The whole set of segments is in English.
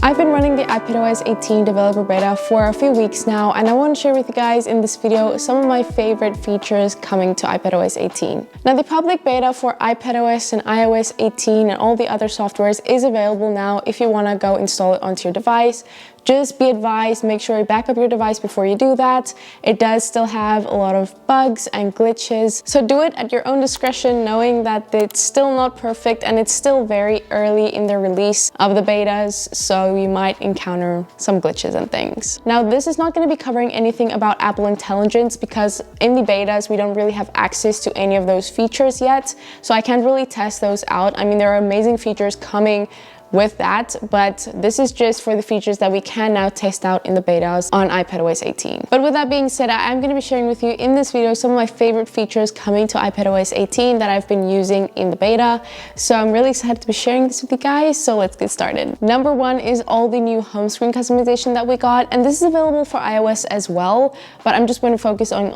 I've been running the iPadOS 18 developer beta for a few weeks now, and I want to share with you guys in this video some of my favorite features coming to iPadOS 18. Now, the public beta for iPadOS and iOS 18 and all the other softwares is available now if you want to go install it onto your device. Just be advised, make sure you back up your device before you do that. It does still have a lot of bugs and glitches, so do it at your own discretion, knowing that it's still not perfect and it's still very early in the release of the betas, so you might encounter some glitches and things. Now, this is not going to be covering anything about Apple Intelligence because in the betas we don't really have access to any of those features yet, so I can't really test those out. I mean, there are amazing features coming with that, but this is just for the features that we can now test out in the betas on iPadOS 18. But with that being said, I am going to be sharing with you in this video some of my favorite features coming to iPadOS 18 that I've been using in the beta. So I'm really excited to be sharing this with you guys, so let's get started. Number one is all the new home screen customization that we got, and this is available for iOS as well, but I'm just going to focus on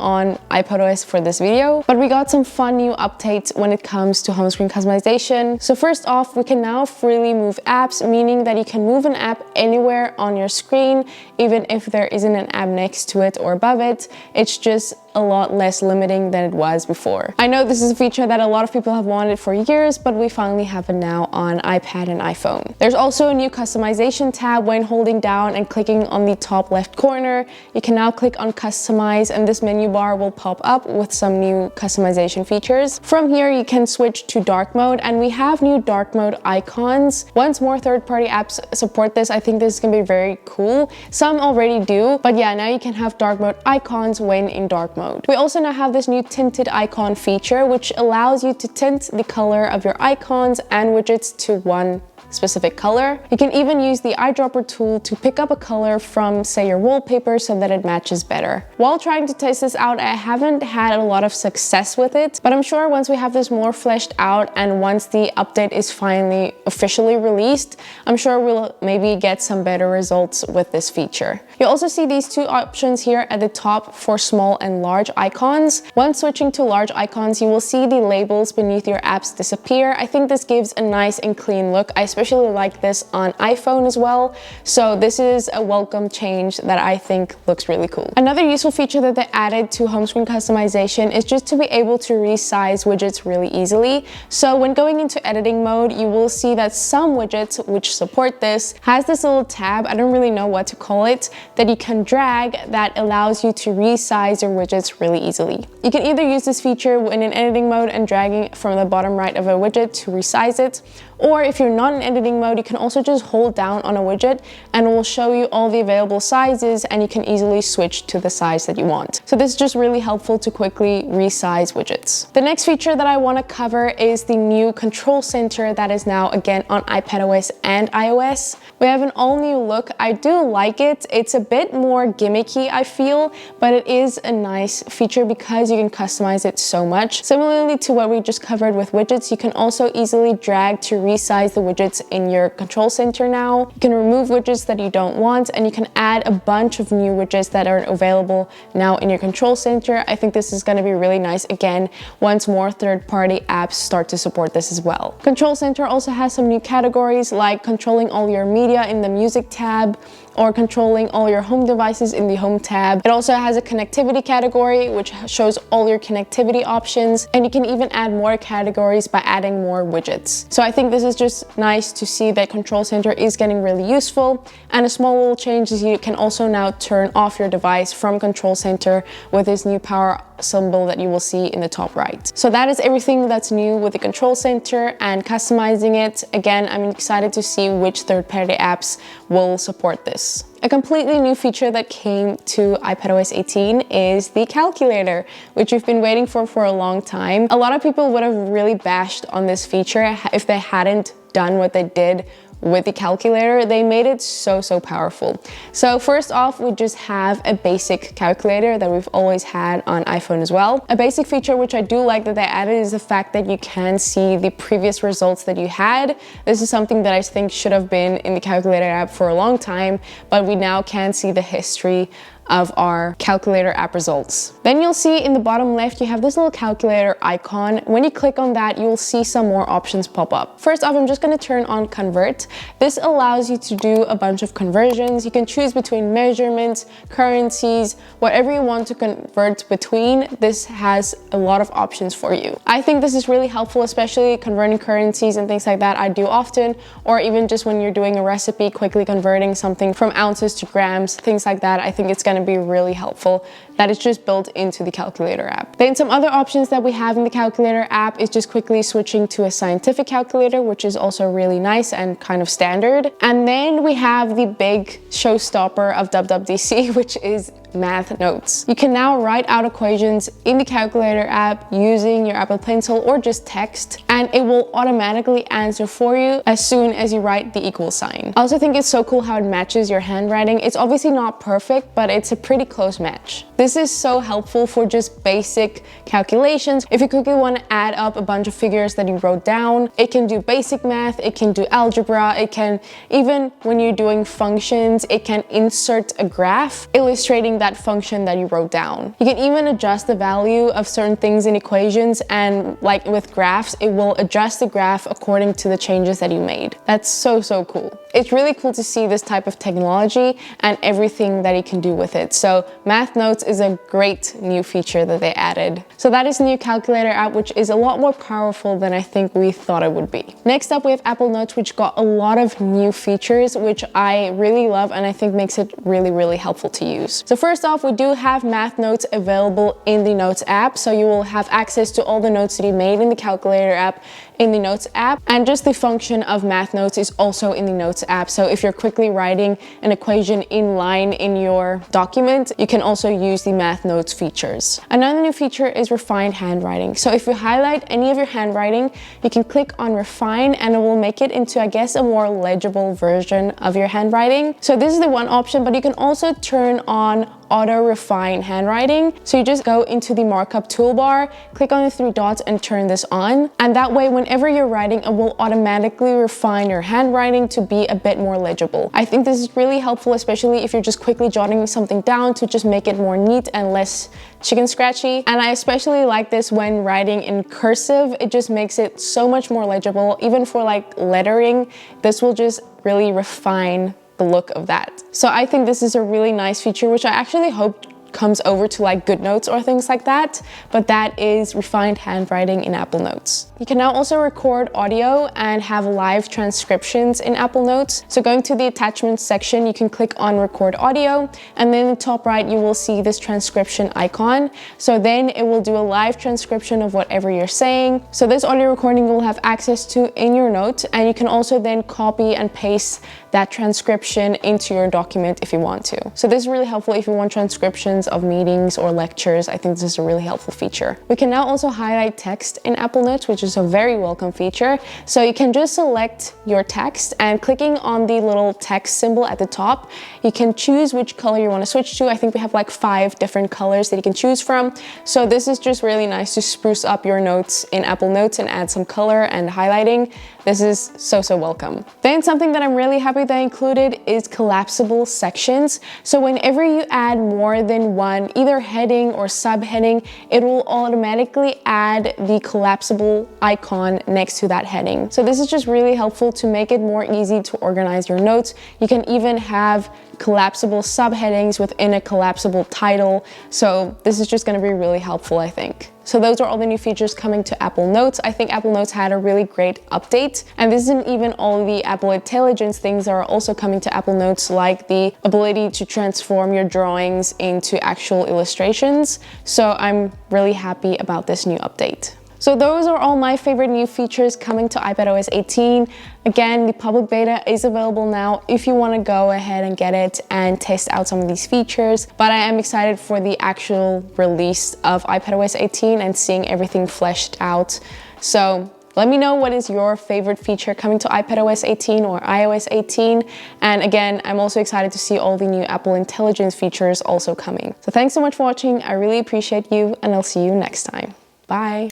iPadOS for this video. But we got some fun new updates when it comes to home screen customization. So first off, we can now freely move apps, meaning that you can move an app anywhere on your screen, even if there isn't an app next to it or above it. It's just a lot less limiting than it was before. I know this is a feature that a lot of people have wanted for years, but we finally have it now on iPad and iPhone. There's also a new customization tab. When holding down and clicking on the top left corner, you can now click on customize, and this menu bar will pop up with some new customization features. From here, you can switch to dark mode, and we have new dark mode icons. Once more third-party apps support this, I think this is gonna be very cool. Some already do, but yeah, now you can have dark mode icons when in dark mode. We also now have this new tinted icon feature, which allows you to tint the color of your icons and widgets to one specific color. You can even use the eyedropper tool to pick up a color from, say, your wallpaper so that it matches better. While trying to test this out, I haven't had a lot of success with it, but I'm sure once we have this more fleshed out and once the update is finally officially released, I'm sure we'll maybe get some better results with this feature. You'll also see these two options here at the top for small and large icons. Once switching to large icons, you will see the labels beneath your apps disappear. I think this gives a nice and clean look. I especially like this on iPhone as well, so this is a welcome change that I think looks really cool. Another useful feature that they added to home screen customization is just to be able to resize widgets really easily. So when going into editing mode, you will see that some widgets which support this has this little tab, I don't really know what to call it, that you can drag that allows you to resize your widgets really easily. You can either use this feature when in editing mode and dragging from the bottom right of a widget to resize it, or if you're not in editing mode, you can also just hold down on a widget and it will show you all the available sizes and you can easily switch to the size that you want. So this is just really helpful to quickly resize widgets. The next feature that I want to cover is the new control center that is now again on iPadOS and iOS. We have an all new look. I do like it. It's a bit more gimmicky, I feel, but it is a nice feature because you can customize it so much. Similarly to what we just covered with widgets, you can also easily drag to resize the widgets in your control center now. You can remove widgets that you don't want, and you can add a bunch of new widgets that are available now in your control center. I think this is going to be really nice again once more third-party apps start to support this as well. Control center also has some new categories like controlling all your media in the music tab or controlling all your home devices in the home tab. It also has a connectivity category which shows all your connectivity options, and you can even add more categories by adding more widgets. So I think this is just nice to see that Control Center is getting really useful. And a small little change is you can also now turn off your device from Control Center with this new power symbol that you will see in the top right. So that is everything that's new with the Control Center and customizing it. Again, I'm excited to see which third-party apps will support this. A completely new feature that came to iPadOS 18 is the calculator, which we've been waiting for a long time. A lot of people would have really bashed on this feature if they hadn't done what they did with the calculator. They made it so powerful. So first off, we just have a basic calculator that we've always had on iPhone as well. A basic feature which I do like that they added is the fact that you can see the previous results that you had. This is something that I think should have been in the calculator app for a long time, but we now can see the history of our calculator app results. Then you'll see in the bottom left, you have this little calculator icon. When you click on that, you'll see some more options pop up. First off, I'm just going to turn on convert. This allows you to do a bunch of conversions. You can choose between measurements, currencies, whatever you want to convert between. This has a lot of options for you. I think this is really helpful, especially converting currencies and things like that. I do often, or even just when you're doing a recipe, quickly converting something from ounces to grams, things like that. I think it's going to be really helpful that it's just built into the calculator app. Then some other options that we have in the calculator app is just quickly switching to a scientific calculator, which is also really nice and kind of standard. And then we have the big showstopper of WWDC, which is math notes. You can now write out equations in the calculator app using your Apple Pencil or just text, and it will automatically answer for you as soon as you write the equal sign. I also think it's so cool how it matches your handwriting. It's obviously not perfect, but it's a pretty close match. This is so helpful for just basic calculations. If you quickly want to add up a bunch of figures that you wrote down, it can do basic math, it can do algebra, it can, even when you're doing functions, it can insert a graph illustrating that function that you wrote down. You can even adjust the value of certain things in equations, and like with graphs, it will adjust the graph according to the changes that you made. That's so cool. It's really cool to see this type of technology and everything that you can do with it. So Math Notes is a great new feature that they added. So that is the new calculator app, which is a lot more powerful than I think we thought it would be. Next up, we have Apple Notes, which got a lot of new features, which I really love and I think makes it really helpful to use. So first off, we do have Math Notes available in the Notes app. So you will have access to all the notes that you made in the calculator app in the Notes app, and just the function of Math Notes is also in the Notes app. So if you're quickly writing an equation in line in your document, you can also use the Math Notes features. Another new feature is refined handwriting. So if you highlight any of your handwriting, you can click on refine and it will make it into, I guess, a more legible version of your handwriting. So this is the one option, but you can also turn on auto refine handwriting. So you just go into the markup toolbar, click on the three dots and turn this on. And that way, whenever you're writing, it will automatically refine your handwriting to be a bit more legible. I think this is really helpful, especially if you're just quickly jotting something down to just make it more neat and less chicken scratchy. And I especially like this when writing in cursive. It just makes it so much more legible. Even for like lettering, this will just really refine the look of that. So I think this is a really nice feature, which I actually hope comes over to like GoodNotes or things like that, but that is refined handwriting in Apple Notes. You can now also record audio and have live transcriptions in Apple Notes. So going to the attachments section, you can click on record audio, and then in the top right, you will see this transcription icon. So then it will do a live transcription of whatever you're saying. So this audio recording you will have access to in your notes, and you can also then copy and paste that transcription into your document if you want to. So this is really helpful if you want transcriptions of meetings or lectures. I think this is a really helpful feature. We can now also highlight text in Apple Notes, which is a very welcome feature. So you can just select your text, and clicking on the little text symbol at the top, you can choose which color you want to switch to. I think we have like 5 different colors that you can choose from. So this is just really nice to spruce up your notes in Apple Notes and add some color and highlighting. This is so welcome. Then something that I'm really happy that I included is collapsible sections. So whenever you add more than one, either heading or subheading, it will automatically add the collapsible icon next to that heading. So this is just really helpful to make it more easy to organize your notes. You can even have collapsible subheadings within a collapsible title. So this is just going to be really helpful, I think. So those are all the new features coming to Apple Notes. I think Apple Notes had a really great update. And this isn't even all the Apple Intelligence things that are also coming to Apple Notes, like the ability to transform your drawings into actual illustrations. So I'm really happy about this new update. So those are all my favorite new features coming to iPadOS 18. Again, the public beta is available now if you want to go ahead and get it and test out some of these features. But I am excited for the actual release of iPadOS 18 and seeing everything fleshed out. So let me know what is your favorite feature coming to iPadOS 18 or iOS 18. And again, I'm also excited to see all the new Apple Intelligence features also coming. So thanks so much for watching. I really appreciate you, and I'll see you next time. Bye.